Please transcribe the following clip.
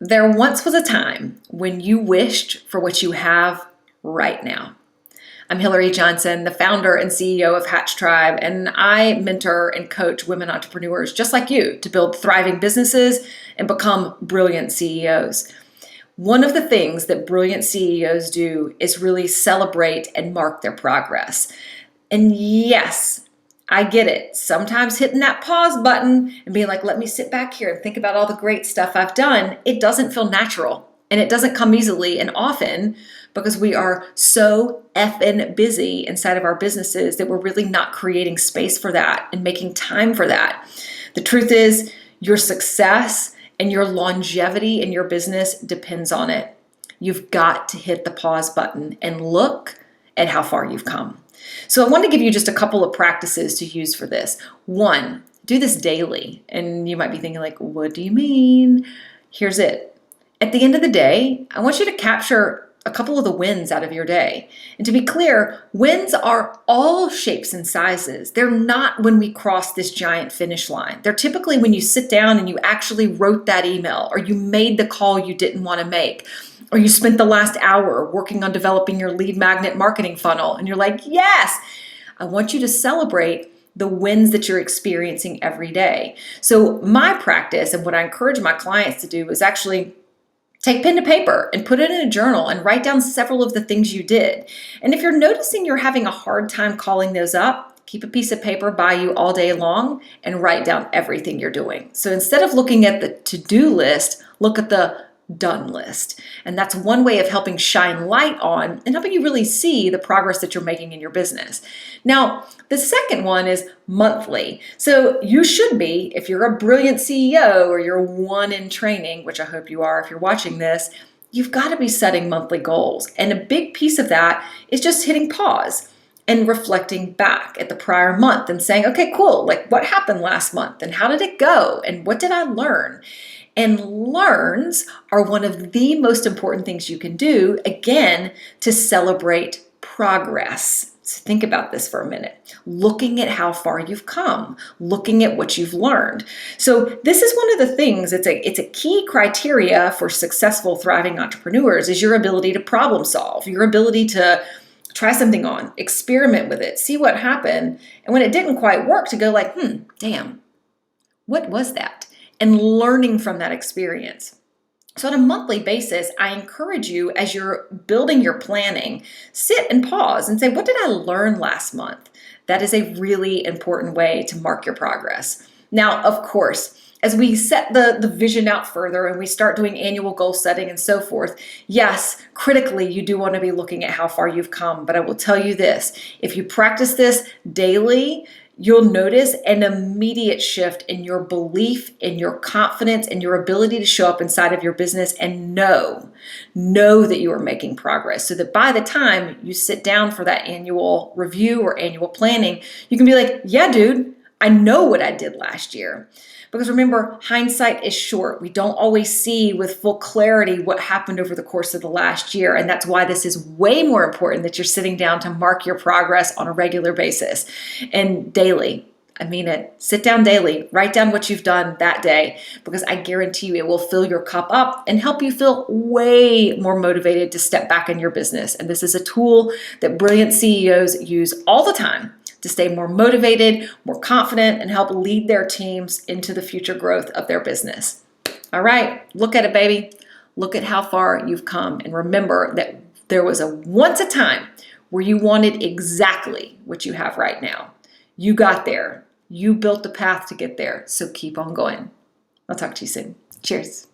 There once was a time when you wished for what you have right now. I'm Hilary Johnson, the founder and CEO of Hatch Tribe, and I mentor and coach women entrepreneurs just like you to build thriving businesses and become brilliant CEOs. One of the things that brilliant CEOs do is really celebrate and mark their progress. And yes, I get it. Sometimes hitting that pause button and being like, let me sit back here and think about all the great stuff I've done, it doesn't feel natural and it doesn't come easily and often because we are so effing busy inside of our businesses that we're really not creating space for that and making time for that. The truth is, your success and your longevity in your business depends on it. You've got to hit the pause button and look at how far you've come. So I want to give you just a couple of practices to use for this. One, do this daily. And you might be thinking like, what do you mean? Here's it. At the end of the day, I want you to capture a couple of the wins out of your day. And to be clear, wins are all shapes and sizes. They're not when we cross this giant finish line. They're typically when you sit down and you actually wrote that email, or you made the call you didn't want to make, or you spent the last hour working on developing your lead magnet marketing funnel. And you're like, yes, I want you to celebrate the wins that you're experiencing every day. So my practice and what I encourage my clients to do is actually take pen to paper and put it in a journal and write down several of the things you did. And if you're noticing you're having a hard time calling those up, keep a piece of paper by you all day long and write down everything you're doing. So instead of looking at the to-do list, look at the done list. And that's one way of helping shine light on and helping you really see the progress that you're making in your business. Now, the second one is monthly. So you should be, if you're a brilliant CEO or you're one in training, which I hope you are if you're watching this, you've got to be setting monthly goals. And a big piece of that is just hitting pause and reflecting back at the prior month and saying, okay, cool, like what happened last month and how did it go and what did I learn? And learns are one of the most important things you can do, again, to celebrate progress. So think about this for a minute. Looking at how far you've come, looking at what you've learned. So this is one of the things, it's a key criteria for successful, thriving entrepreneurs is your ability to problem solve, your ability to try something on, experiment with it, see what happened. And when it didn't quite work, to go like, damn, what was that? And learning from that experience. So on a monthly basis, I encourage you as you're building your planning, sit and pause and say, what did I learn last month? That is a really important way to mark your progress. Now, of course, as we set the vision out further and we start doing annual goal setting and so forth, yes, critically, you do want to be looking at how far you've come. But I will tell you this, if you practice this daily, you'll notice an immediate shift in your belief, in your confidence, and your ability to show up inside of your business and know that you are making progress. So that by the time you sit down for that annual review or annual planning, you can be like, yeah, dude, I know what I did last year. Because remember, hindsight is short. We don't always see with full clarity what happened over the course of the last year. And that's why this is way more important that you're sitting down to mark your progress on a regular basis and daily. I mean it. Sit down daily. Write down what you've done that day because I guarantee you it will fill your cup up and help you feel way more motivated to step back in your business. And this is a tool that brilliant CEOs use all the time to stay more motivated, more confident, and help lead their teams into the future growth of their business. All right, look at it, baby. Look at how far you've come. And remember that there was once a time where you wanted exactly what you have right now. You got there. You built the path to get there. So keep on going. I'll talk to you soon. Cheers.